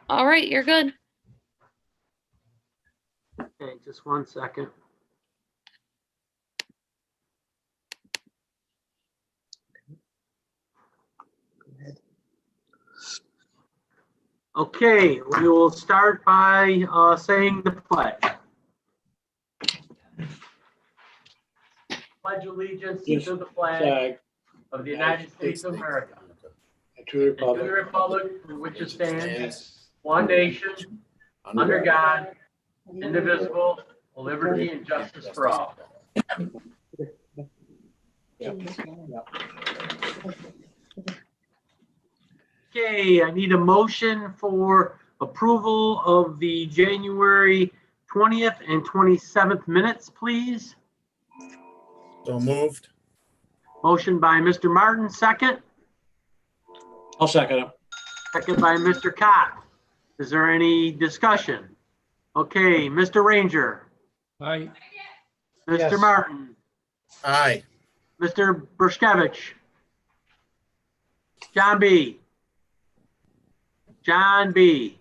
All right, you're good. Okay, just 1 second. Okay, we will start by saying the pledge. Pledge allegiance Yes, to the flag flag of the United States of America and to the and to the republic republic for which it stands, stands one nation, under God, indivisible, with liberty and justice for all. Okay, I need a motion for approval of the January 20th and 27th minutes, please. So moved. Motion by Mr. Martin, second. I'll second it. Second by Mr. Cott. Is there any discussion? Okay, Mr. Ranger, Aye. Mr. Yes. Martin, Aye. Mr. Berskevich, John B. John B.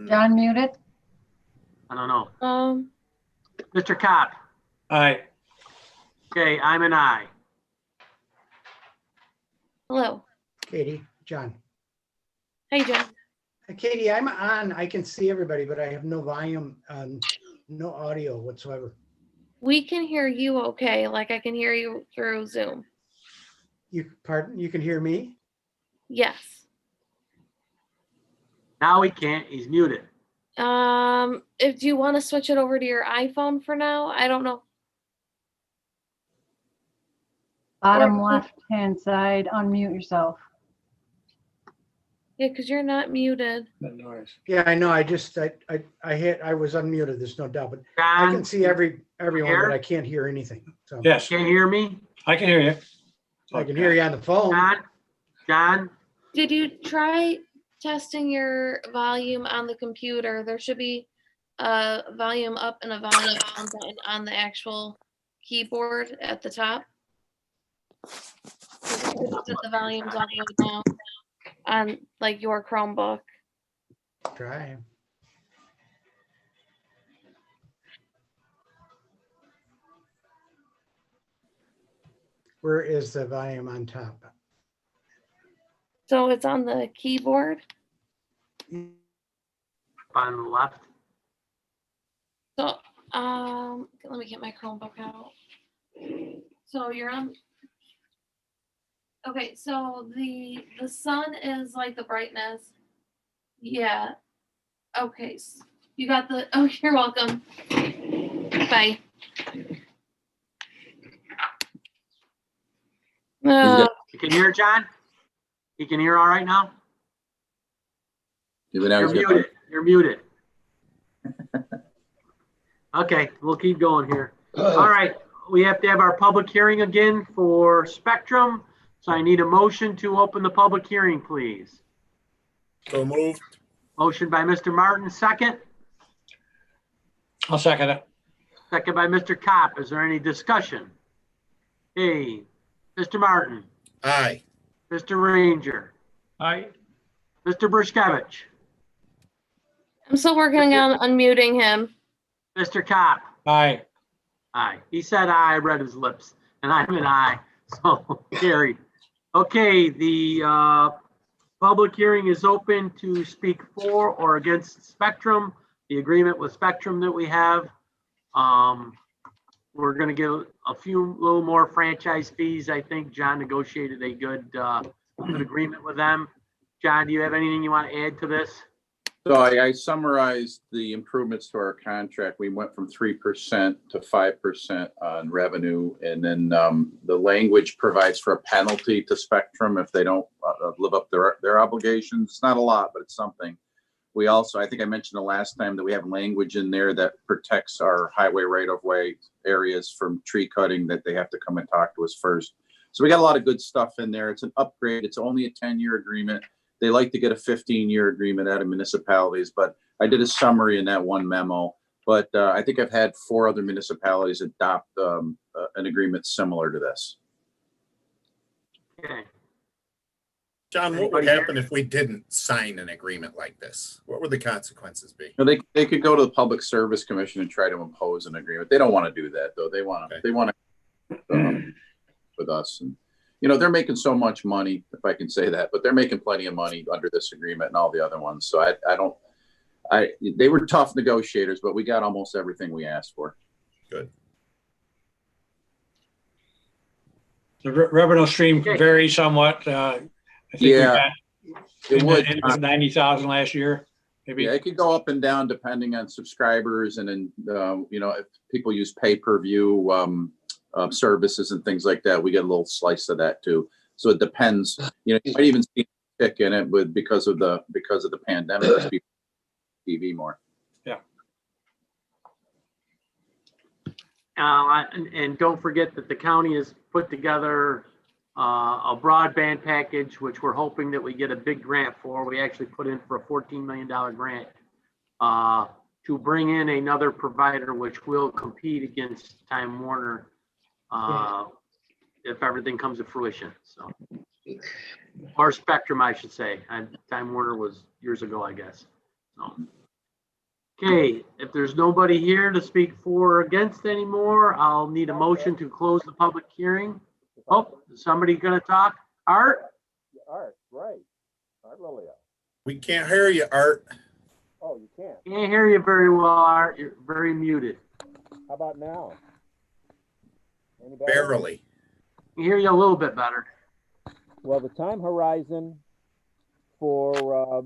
John muted? I don't know. Mr. Cott. Aye. Okay, I'm an aye. Hello. Katie, John. Hey, John. Katie, I'm on. I can see everybody, but I have no volume, no audio whatsoever. We can hear you okay. Like I can hear you through Zoom. Pardon? You can hear me? Yes. Now he can't, he's muted. If you want to switch it over to your iPhone for now, I don't know. Bottom Or- left-hand side, unmute yourself. Yeah, because you're not muted. That noise. Yeah, I know. I was unmuted. There's no doubt, but I John, can see everyone, Here? but I can't hear anything. So Yes, can you hear me? I can hear you. I can hear you on the phone. John, Did you try testing your volume on the computer? There should be a volume up and a volume down button on the actual keyboard at the top. Set the volumes all the way down on like your Chromebook. Try. Where is the volume on top? So it's on the keyboard. on the left. So, let me get my Chromebook out. So you're on. Okay, so the sun is like the brightness. Yeah. Okay, you got the. Oh, you're welcome. Bye. You can hear John? You can hear all right now? You're muted. You're muted. Okay, we'll keep going here. All right, we have to have our public hearing again for Spectrum. So I need a motion to open the public hearing, please. So moved. Motion by Mr. Martin, second. I'll second it. Second by Mr. Kopp. Is there any discussion? Hey, Mr. Martin, Aye. Mr. Ranger, Aye. Mr. Berskevich, I'm still working on unmuting him. Mr. Kopp. Aye. Aye. He said aye, I read his lips, and I'm an aye, so carried. Okay, the public hearing is open to speak for or against Spectrum, the agreement with Spectrum that we have. We're gonna get a little more franchise fees. I think John negotiated a good agreement with them. John, do you have anything you want to add to this? So I summarized the improvements to our contract. We went from 3% to 5% on revenue. And then the language provides for a penalty to Spectrum if they don't live up their obligations. It's not a lot, but it's something. We also, I think I mentioned the last time that we have language in there that protects our highway right-of-way areas from tree cutting, that they have to come and talk to us first. So we got a lot of good stuff in there. It's an upgrade. It's only a 10-year agreement. They like to get a 15-year agreement out of municipalities, but I did a summary in that one memo. But I think I've had 4 other municipalities adopt an agreement similar to this. Okay. John, what would Anybody here? happen if we didn't sign an agreement like this? What would the consequences be? You know, they could go to the Public Service Commission and try to impose an agreement. They don't want to do that, though. They want Okay. to with us. And, you know, they're making so much money, if I can say that, but they're making plenty of money under this agreement and all the other ones. So they were tough negotiators, but we got almost everything we asked for. Good. The revenue stream Okay. varies somewhat. I think we Yeah, got it would. in the 90,000 last year, maybe. Yeah, it could go up and down depending on subscribers and then, you know, if people use pay-per-view services and things like that, we get a little slice of that too. So it depends. You know, you might even see a tick in it with because of the pandemic, people TV more. And don't forget that the county has put together a broadband package, which we're hoping that we get a big grant for. We actually put in for a $14 million grant to bring in another provider, which will compete against Time Warner if everything comes to fruition. So, or Spectrum, I should say. Time Warner was years ago, I guess. So. Okay, if there's nobody here to speak for or against anymore, I'll need a motion to close the public hearing. Oh, is somebody gonna talk? Art? Art, right. Art Lilia. We can't hear you, Art. Oh, you can't. Can't hear you very well, Art. You're very muted. How about now? Any better? Barely. Can hear you a little bit better. Well, the time horizon for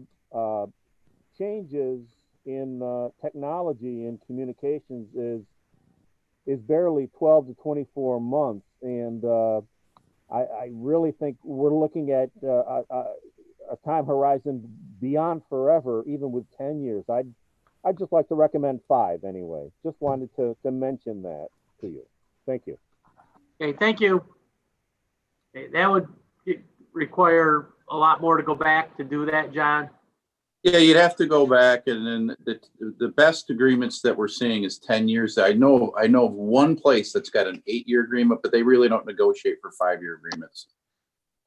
changes in technology and communications is barely 12 to 24 months, and I really think we're looking at a time horizon beyond forever, even with 10 years. I'd just like to recommend 5 anyway. Just wanted to mention that to you. Thank you. Okay, thank you. Okay, that would require a lot more to go back to do that, John. Yeah, you'd have to go back, and then the best agreements that we're seeing is 10 years. I know of one place that's got an 8-year agreement, but they really don't negotiate for 5-year agreements.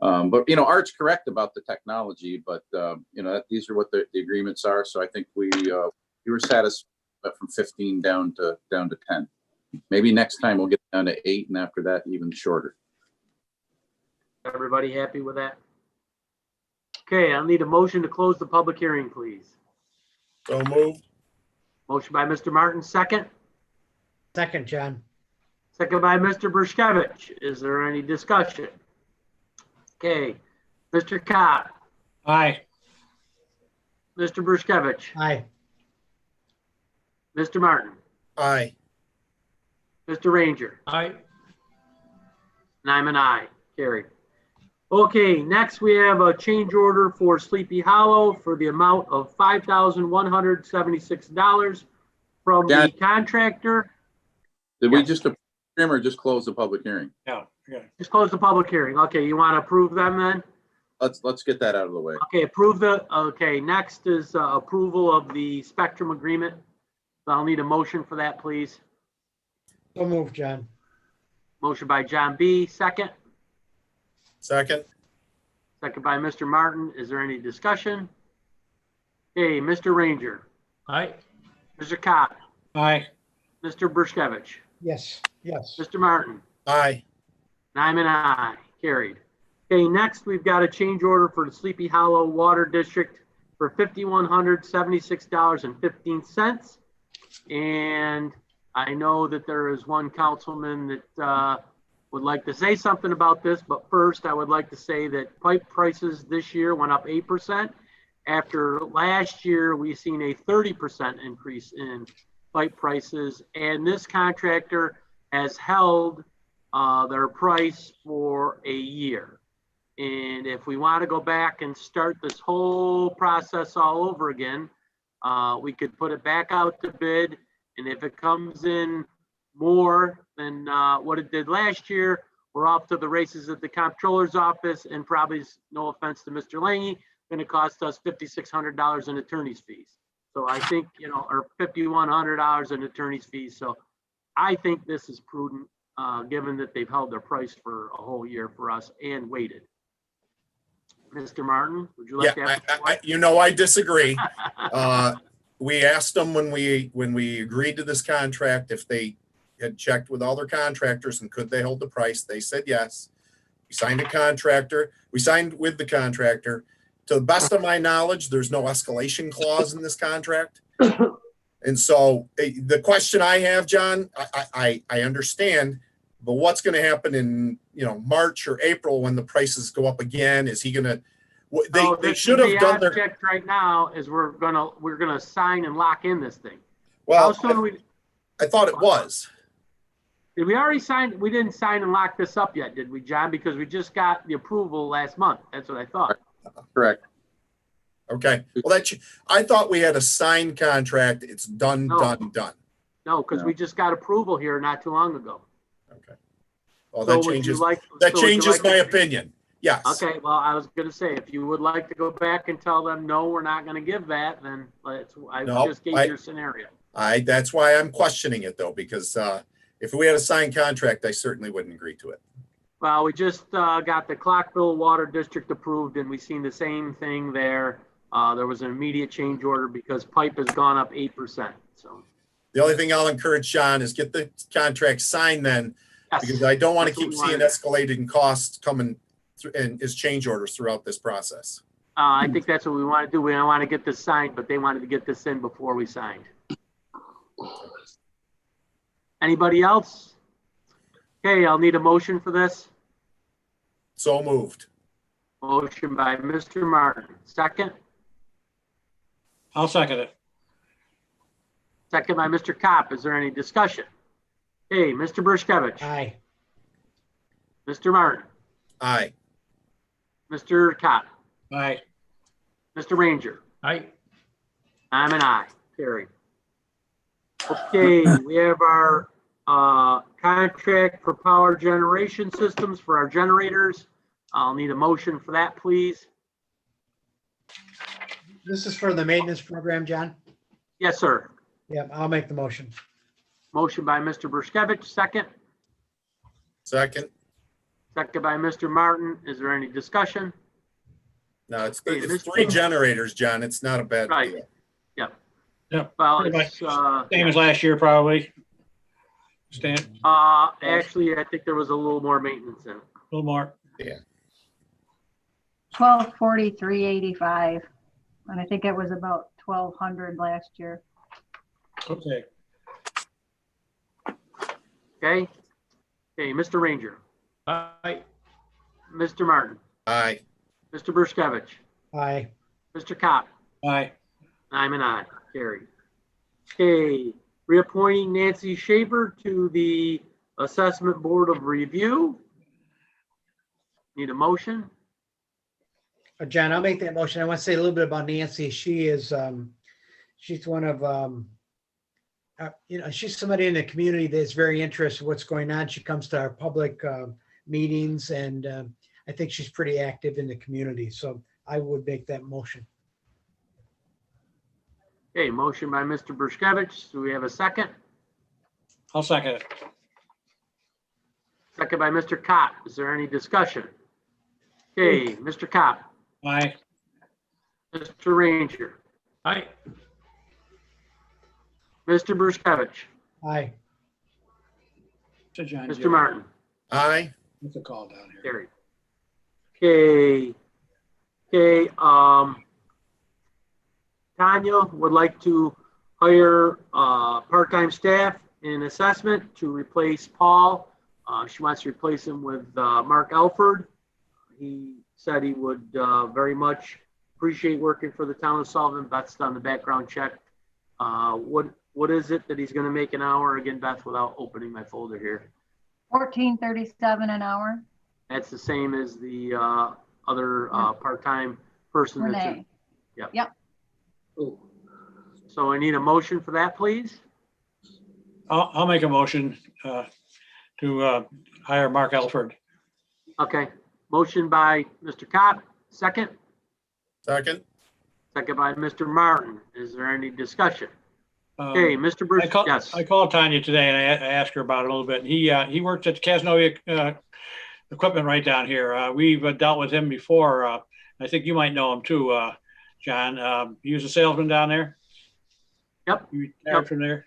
But you know, Art's correct about the technology, but you know, these are what the agreements are. So I think we were satisfied from 15 down to 10. Maybe next time we'll get down to 8, and after that, even shorter. Everybody happy with that? Okay, I'll need a motion to close the public hearing, please. So moved. Motion by Mr. Martin, second. Second, John. Second by Mr. Bershkovich. Is there any discussion? Okay, Mr. Cott, Aye. Mr. Bershkovich, Aye. Mr. Martin, Aye. Mr. Ranger, Aye. and I'm an aye. Carried. Okay, next we have a change order for Sleepy Hollow for the amount of $5,176 from the John. contractor. Did we just approve him or just close the public hearing? Yeah. Just close the public hearing. Okay, you want to approve them then? Let's get that out of the way. Okay, okay, next is approval of the Spectrum agreement. So I'll need a motion for that, please. So move, John. Motion by John B, second. Second. Second by Mr. Martin. Is there any discussion? Okay, Mr. Ranger, Aye. Mr. Cott, Aye. Mr. Bershkovich, Yes, yes. Mr. Martin, Aye. and I'm an aye. Carried. Okay, next we've got a change order for the Sleepy Hollow Water District for $5,176.15. And I know that there is one councilman that would like to say something about this, but first I would like to say that pipe prices this year went up 8%. After last year, we've seen a 30% increase in pipe prices, and this contractor has held their price for a year. And if we want to go back and start this whole process all over again, we could put it back out to bid. And if it comes in more than what it did last year, we're off to the races at the comptroller's office, and probably, no offense to Mr. Lange, going to cost us $5,600 in attorney's fees. So I think, you know, or $5,100 in attorney's fees. So I think this is prudent, given that they've held their price for a whole year for us and waited. Mr. Martin, would you Yeah, like to have the floor? you know, I disagree. We asked them when we agreed to this contract, if they had checked with all their contractors and could they hold the price? They said yes. We signed with the contractor. To the best of my knowledge, there's no escalation clause in this contract. And so the question I have, John, I understand, but what's going to happen in, March or April when the prices go up again? Is he going to, they should have done their. The object right now is we're gonna sign and lock in this thing. Well, How soon I thought it was. did we already sign? We didn't sign and lock this up yet, did we, John? Because we just got the approval last month. That's what I thought. Correct. Okay. Well, I thought we had a signed contract. It's done, No. done. No, because we just got approval here not too long ago. Okay. Well, So that would you changes, like- that so would you changes like to- my opinion. Yes. Okay, well, I was gonna say, if you would like to go back and tell them, no, we're not gonna give that, then I No, just gave I- your scenario. That's why I'm questioning it though, because, if we had a signed contract, I certainly wouldn't agree to it. Well, we just got the Clockville Water District approved, and we seen the same thing there. There was an immediate change order because pipe has gone up 8%, so. The only thing I'll encourage John is get the contract signed then, Yes, because I don't want to That's what keep we seeing wanted. escalating costs coming through and as change orders throughout this process. I think that's what we want to do. We don't want to get this signed, but they wanted to get this in before we signed. Anybody else? Okay, I'll need a motion for this. So moved. Motion by Mr. Martin, second. I'll second it. Second by Mr. Kopp. Is there any discussion? Hey, Mr. Bershkevich, Aye. Mr. Martin, Aye. Mr. Kopp, Aye. Mr. Ranger. Aye. I'm an aye. Carried. Okay, we have our contract for power generation systems for our generators. I'll need a motion for that, please. This is for the maintenance program, John? Yes, sir. Yeah, I'll make the motion. Motion by Mr. Bershkevich, second. Second. Second by Mr. Martin. Is there any discussion? No, it's Hey, Mr. 3 generators, John. It's not a bad Right. deal. Well, Pretty it's, Same as last year, probably. Stan, actually, I think there was a little more maintenance in it. a little more. 1243.85. And I think it was about 1,200 last year. Okay. Okay? Okay, Mr. Ranger, Aye. Mr. Martin, Aye. Mr. Bershkevich, Aye. Mr. Kopp. Aye. I'm an aye. Carried. Okay, reappointing Nancy Shaver to the Assessment Board of Review. Need a motion? John, I'll make that motion. I want to say a little bit about Nancy. She is, she's one of, she's somebody in the community that's very interested in what's going on. She comes to our public meetings, and I think she's pretty active in the community. So I would make that motion. Okay, motion by Mr. Bershkevich. Do we have a second? I'll second it. Second by Mr. Kopp. Is there any discussion? Okay, Mr. Kopp, Aye. Mr. Ranger, Aye. Mr. Bershkevich, Aye. To John. Mr. Martin. Aye. What's the call down here? Carried. Okay, Tanya would like to hire part-time staff in assessment to replace Paul. She wants to replace him with Mark Elford. He said he would very much appreciate working for the town of Sullivan. Beth's done the background check. What is it that he's going to make an hour? Again, Beth, without opening my folder here. $14.37 an hour. That's the same as the other part-time person. that's in- Renee. Yep. Yep. So I need a motion for that, please. I'll make a motion to hire Mark Elford. Okay, motion by Mr. Kopp, second. Second. Second by Mr. Martin. Is there any discussion? Um, Okay, Mr. Bruce, yes. I called Tanya today and I asked her about it a little bit. He works at Casanova equipment right down here. We've dealt with him before. I think you might know him too, John. He was a salesman down there. Yep. He retired from there,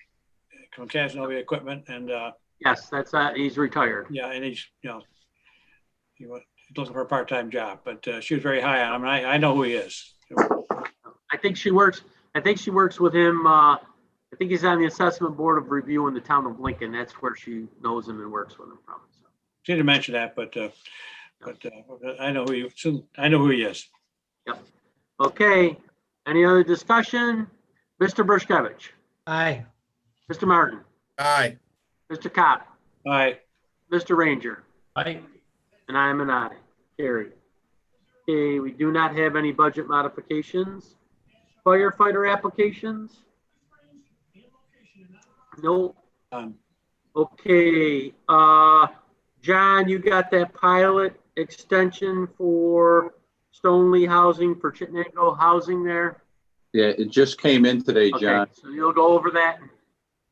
from Casanova Equipment, and Yes, that's, he's retired. yeah, and he's, he's looking for a part-time job, but she was very high on him, and I know who he is. I think she works with him. I think he's on the assessment board of review in the town of Lincoln. That's where she knows him and works with him from. So. She didn't mention that, but I know who he is. Yep. Okay. Any other discussion? Mr. Bershkovich, Aye. Mr. Martin, Aye. Mr. Cop, All right, Mr. Ranger, Aye. and I am an aye. Carried. Okay, we do not have any budget modifications. Firefighter applications? No. Okay, John, you got that pilot extension for Stoneleigh Housing for Chittenango Housing there? Yeah, it just came in today, Okay, John. so you'll go over that?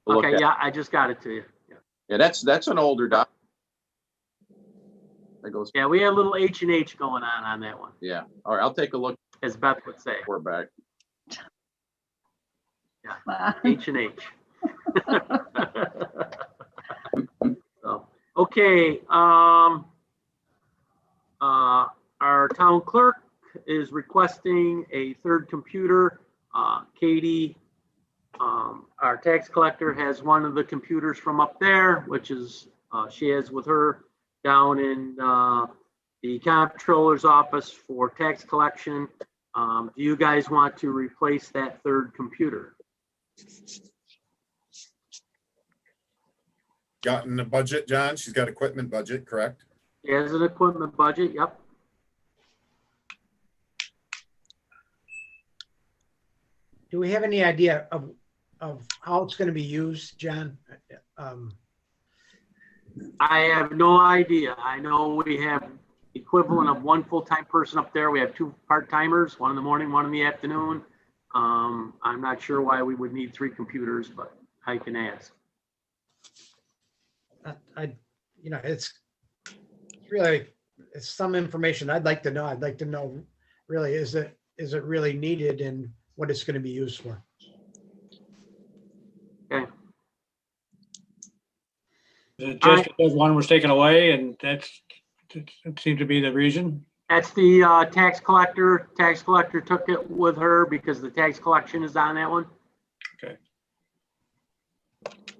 Look Okay, at- yeah, I just got it to you. Yeah. Yeah, that's an older doc. That goes, Yeah, we had a little H&H going on that one, yeah. All right, I'll take a look. as Beth would say, We're back. H&H. So, okay, our town clerk is requesting a third computer. Katie, our tax collector, has one of the computers from up there, which is, she has with her down in the comptroller's office for tax collection. Do you guys want to replace that third computer? Got in the budget, John? She's got equipment budget, correct? She has an equipment budget, yep. Do we have any idea of how it's going to be used, John? I have no idea. I know we have equivalent of one full-time person up there. We have two part-timers, one in the morning, one in the afternoon. I'm not sure why we would need three computers, but I can ask. It's really, it's some information I'd like to know. I'd like to know, really, is it really needed and what it's going to be used for? Okay. is it just because one was taken away, and that seemed to be the reason? That's the tax collector. Tax collector took it with her because the tax collection is on that one. Okay.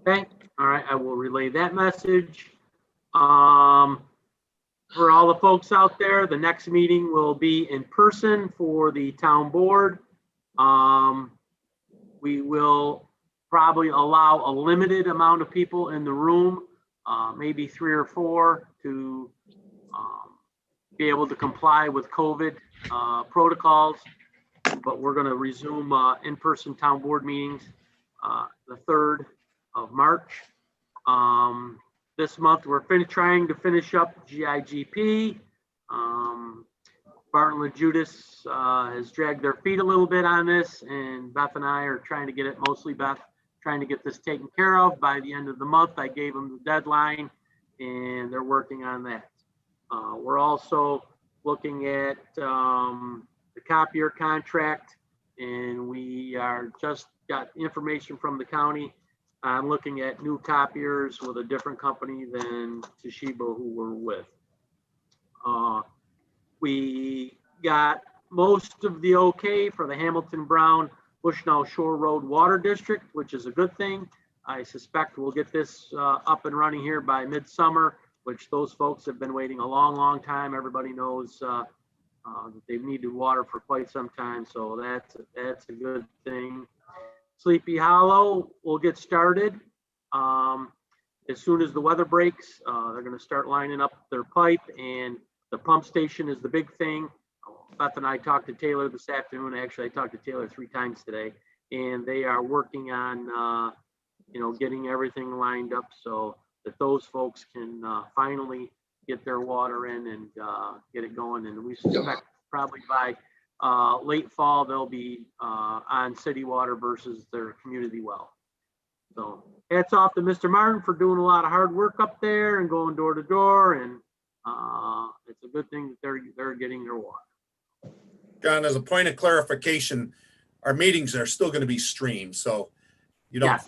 Okay, all right, I will relay that message. For all the folks out there, the next meeting will be in person for the town board. We will probably allow a limited amount of people in the room, maybe 3 or 4, to be able to comply with COVID protocols. But we're going to resume in-person town board meetings the 3rd of March. This month, we're trying to finish up GIGP. Barton and Judas has dragged their feet a little bit on this, and Beth and I are trying to get it, mostly Beth, trying to get this taken care of by the end of the month. I gave them the deadline, and they're working on that. We're also looking at the copier contract, and we are just got information from the county. I'm looking at new copiers with a different company than Toshiba, who we're with. We got most of the okay for the Hamilton Brown Bushnell Shore Road Water District, which is a good thing. I suspect we'll get this up and running here by midsummer, which those folks have been waiting a long, long time. Everybody knows that they've needed water for quite some time, so that's a good thing. Sleepy Hollow will get started. As soon as the weather breaks, they're going to start lining up their pipe, and the pump station is the big thing. Beth and I talked to Taylor this afternoon. Actually, I talked to Taylor 3 times today, and they are working on, getting everything lined up so that those folks can finally get their water in and get it going. And we suspect probably by late fall, they'll be on city water versus their community well. So hats off to Mr. Martin for doing a lot of hard work up there and going door to door. And it's a good thing that they're getting their water. John, as a point of clarification, our meetings are still going to be streamed, so you don't,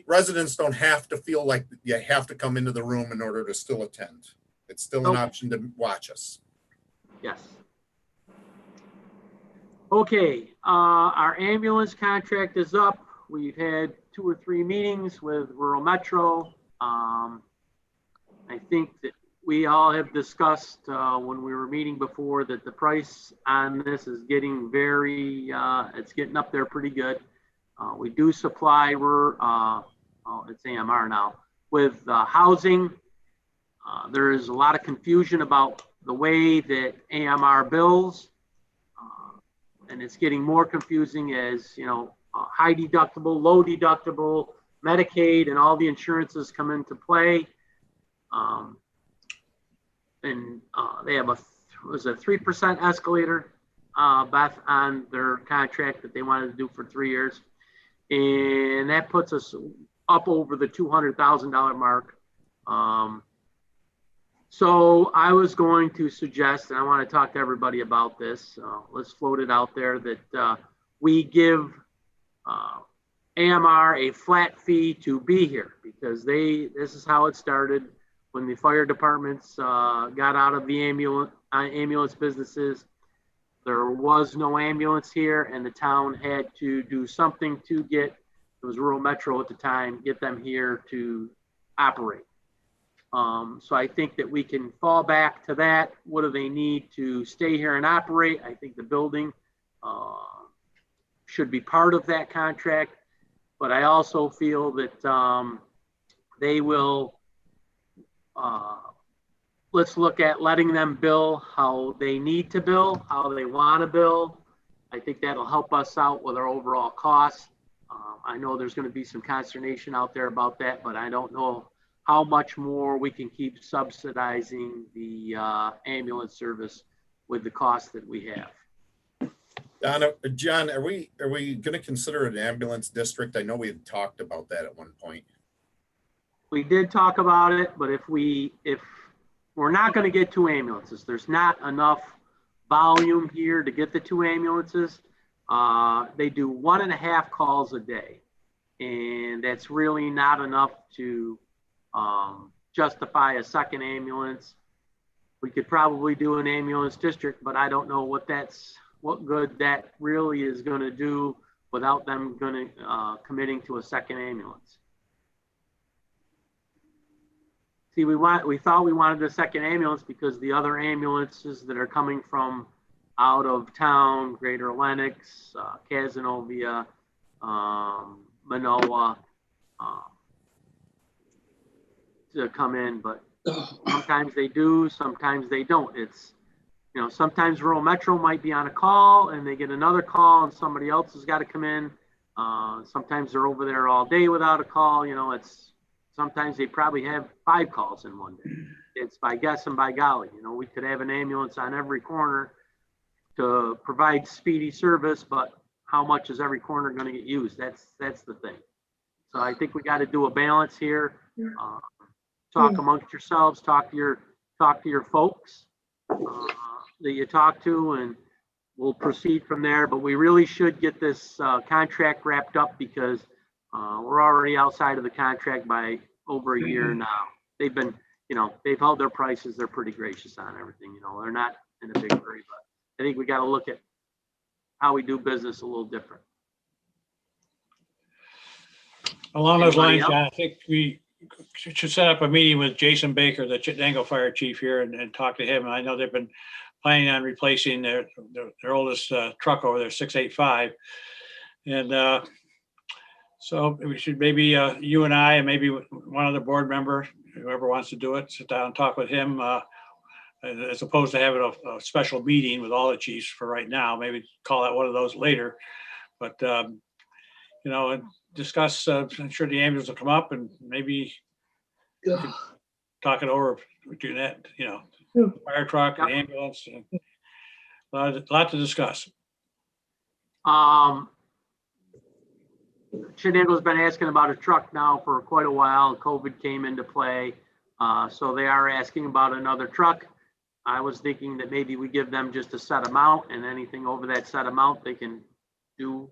residents don't have to feel like you have to come into the room in order to still attend. It's still an Nope. option to watch us. Yes. Okay, our ambulance contract is up. We've had 2 or 3 meetings with Rural Metro. I think that we all have discussed when we were meeting before that the price on this is getting it's getting up there pretty good. We do supply, it's AMR now, with housing. There is a lot of confusion about the way that AMR bills. And it's getting more confusing as, high deductible, low deductible, Medicaid, and all the insurances come into play. They have a 3% escalator, Beth, on their contract that they wanted to do for 3 years. And that puts us up over the $200,000 mark. So I was going to suggest, and I want to talk to everybody about this, let's float it out there, that we give AMR a flat fee to be here, because this is how it started when the fire departments got out of the ambulance businesses. There was no ambulance here, and the town had to do something to it was Rural Metro at the time, get them here to operate. So I think that we can fall back to that. What do they need to stay here and operate? I think the building should be part of that contract, but I also feel that they will, let's look at letting them bill how they need to bill, how they want to bill. I think that'll help us out with our overall costs. I know there's going to be some consternation out there about that, but I don't know how much more we can keep subsidizing the ambulance service with the costs that we have. John, are we going to consider an ambulance district? I know we had talked about that at one point. We did talk about it, but if we're not going to get 2 ambulances, there's not enough volume here to get the 2 ambulances. They do 1.5 calls a day, and that's really not enough to justify a second ambulance. We could probably do an ambulance district, but I don't know what good that really is going to do without them committing to a second ambulance. See, we thought we wanted a second ambulance because the other ambulances that are coming from out of town, Greater Lenox, Cazenovia, Manoa, to come in, but sometimes they do, sometimes they don't. It's, sometimes Rural Metro might be on a call and they get another call and somebody else has got to come in. Sometimes they're over there all day without a call. Sometimes they probably have 5 calls in one day. It's by guess and by golly. We could have an ambulance on every corner to provide speedy service, but how much is every corner going to get used? That's the thing. So I think we got to do a balance here. Talk amongst yourselves, talk to your folks that you talk to, and we'll proceed from there. But we really should get this contract wrapped up because we're already outside of the contract by over a year now. They've been, they've held their prices. They're pretty gracious on everything. They're not in a big hurry, but I think we got to look at how we do business a little different. Along those Anybody lines, John, I think we should set up a meeting with Jason Baker, the Chittenango Fire Chief here, and talk to him. And I know they've been planning on replacing their oldest truck over there, 685. And so we should maybe you and I and maybe one other board member, whoever wants to do it, sit down and talk with him as opposed to having a special meeting with all the chiefs for right now. Maybe call out one of those later. But, and discuss, I'm sure the ambulance will come up and maybe talk it over between that, fire truck and ambulance. And a lot to discuss. Chittenango's been asking about a truck now for quite a while. COVID came into play. So they are asking about another truck. I was thinking that maybe we give them just a set amount, and anything over that set amount, they can do,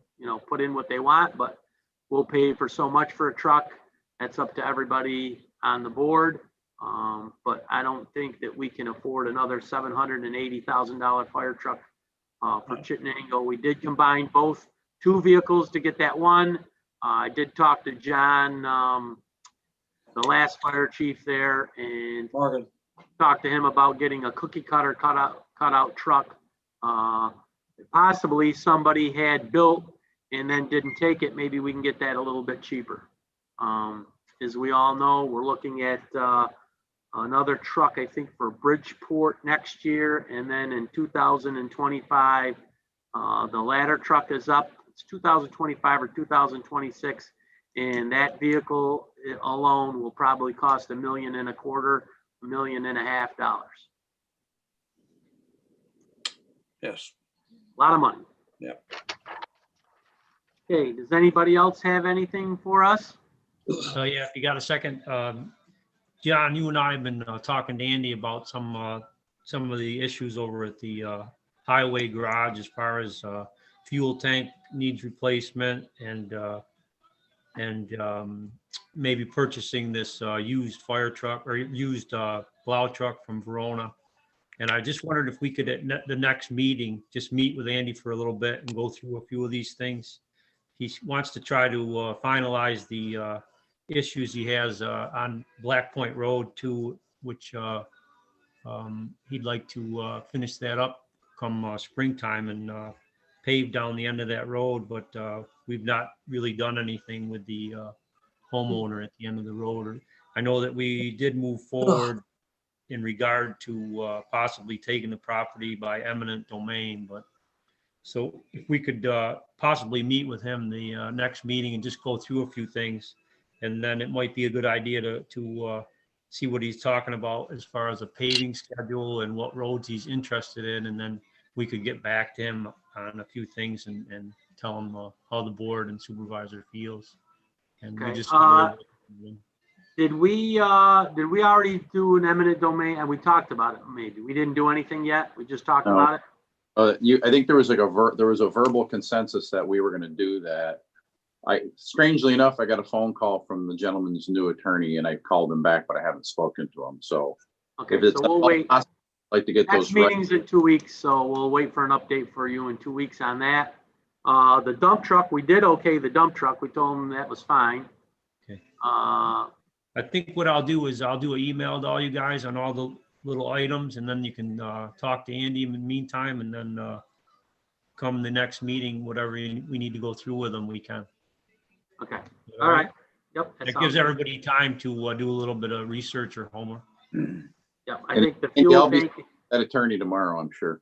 put in what they want, but we'll pay for so much for a truck. That's up to everybody on the board. But I don't think that we can afford another $780,000 fire truck for Chittenango. We did combine two vehicles to get that one. I did talk to John, the last fire chief there, and Morgan. talked to him about getting a cookie cutter cutout truck. Possibly somebody had built and then didn't take it. Maybe we can get that a little bit cheaper. As we all know, we're looking at another truck, I think, for Bridgeport next year. And then in 2025, the ladder truck is up. It's 2025 or 2026. And that vehicle alone will probably cost $1.25 million, $1.5 million. Yes. A lot of money. Yeah. Okay, does anybody else have anything for us? Yeah, if you got a second, John, you and I have been talking to Andy about some of the issues over at the highway garage as far as fuel tank needs replacement and maybe purchasing this used fire truck or used plow truck from Verona. And I just wondered if we could at the next meeting just meet with Andy for a little bit and go through a few of these things. He wants to try to finalize the issues he has on Black Point Road too, which he'd like to finish that up come springtime and pave down the end of that road. But we've not really done anything with the homeowner at the end of the road. I know that we did move forward in regard to possibly taking the property by eminent domain, but so if we could possibly meet with him the next meeting and just go through a few things, and then it might be a good idea to see what he's talking about as far as a paving schedule and what roads he's interested in, and then we could get back to him on a few things and tell him how the board and supervisor feels. And we Okay, just Did we already do an eminent domain? And we talked about it, maybe. We didn't do anything yet? We just talked No. about it? I think there was like there was a verbal consensus that we were going to do that. Strangely enough, I got a phone call from the gentleman's new attorney and I called him back, but I haven't spoken to him. So Okay, if it's, so we'll wait. I'd like to get Next those. Right. meeting's in 2 weeks, so we'll wait for an update for you in 2 weeks on that. The dump truck, we did okay, the dump truck. We told them that was fine. Okay. Uh, I think what I'll do is I'll do an email to all you guys on all the little items, and then you can talk to Andy in the meantime, and then come the next meeting, whatever we need to go through with them, we can. Okay, all right. Yep. That gives everybody time to do a little bit of research or homework. Yep, I And think the Andy, fuel I'll be- tank, That attorney tomorrow, I'm sure.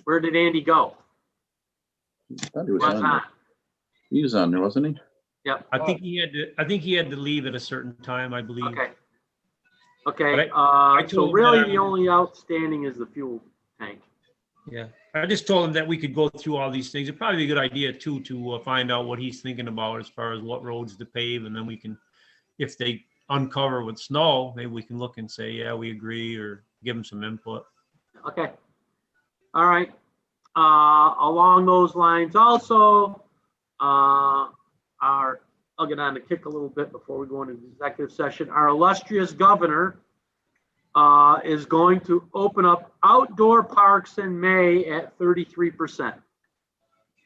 where did Andy go? I thought he was Was on on. there. He was on there, wasn't he? Yep, I think he had to leave at a certain time, I believe. okay. Okay, But I so told him really that- the only outstanding is the fuel tank. Yeah, I just told him that we could go through all these things. It'd probably be a good idea too, to find out what he's thinking about as far as what roads to pave. And then we can, if they uncover with snow, maybe we can look and say, yeah, we agree, or give him some input. Okay. All right. Along those lines also, I'll get on the kick a little bit before we go into the executive session. Our illustrious governor is going to open up outdoor parks in May at 33%.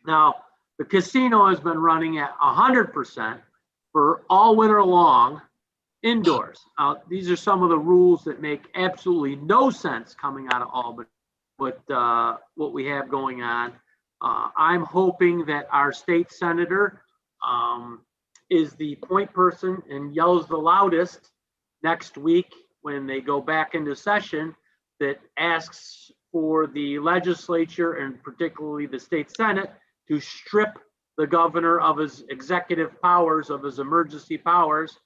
Now, the casino has been running at 100% for all winter long indoors. These are some of the rules that make absolutely no sense coming out of Albany, but what we have going on. I'm hoping that our state senator is the point person and yells the loudest next week when they go back into session, that asks for the legislature and particularly the state Senate to strip the governor of his executive powers, of his emergency powers.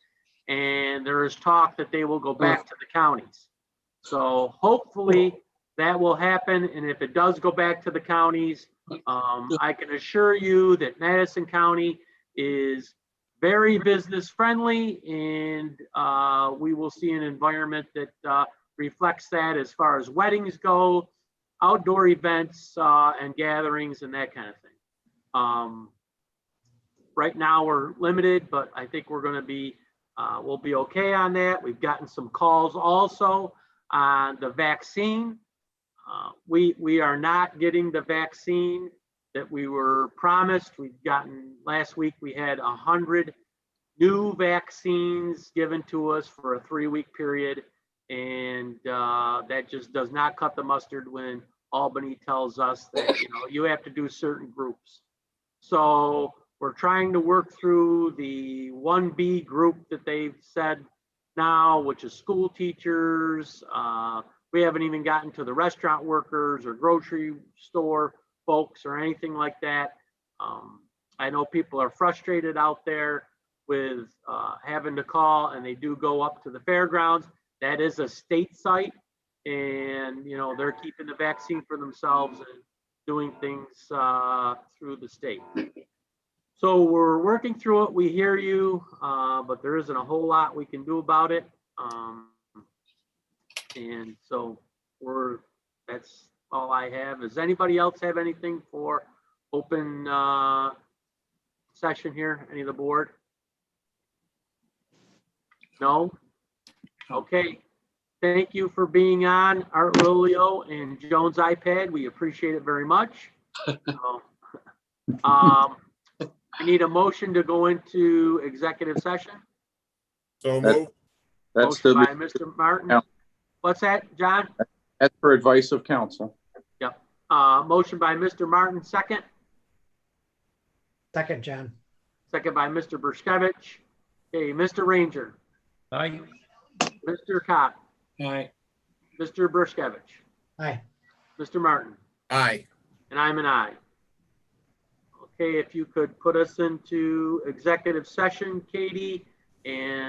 And there is talk that they will go back to the counties. So hopefully that will happen. And if it does go back to the counties, I can assure you that Madison County is very business friendly, and we will see an environment that reflects that as far as weddings go, outdoor events and gatherings and that kind of thing. Right now we're limited, but I think we're going to be, we'll be okay on that. We've gotten some calls also on the vaccine. We are not getting the vaccine that we were promised. We've gotten, last week we had 100 new vaccines given to us for a 3-week period. And that just does not cut the mustard when Albany tells us that, you have to do certain groups. So we're trying to work through the 1B group that they've said now, which is school teachers. We haven't even gotten to the restaurant workers or grocery store folks or anything like that. I know people are frustrated out there with having to call, and they do go up to the fairgrounds. That is a state site, and they're keeping the vaccine for themselves and doing things through the state. So we're working through it. We hear you, but there isn't a whole lot we can do about it. And so that's all I have. Does anybody else have anything for open session here? Any of the board? No? Okay. Thank you for being on, Art Lilio and Jones iPad. We appreciate it very much. I need a motion to go into executive session. So move. That's Motion by the, Mr. Martin. Yeah. What's that, John? that's for advice of counsel. Yep. Motion by Mr. Martin, second. Second, John. Second by Mr. Berskevich. Okay, Mr. Ranger, Aye. Mr. Cott, Aye. Mr. Berskevich, Aye. Mr. Martin, Aye. and I'm an aye. Okay, if you could put us into executive session, Katie, and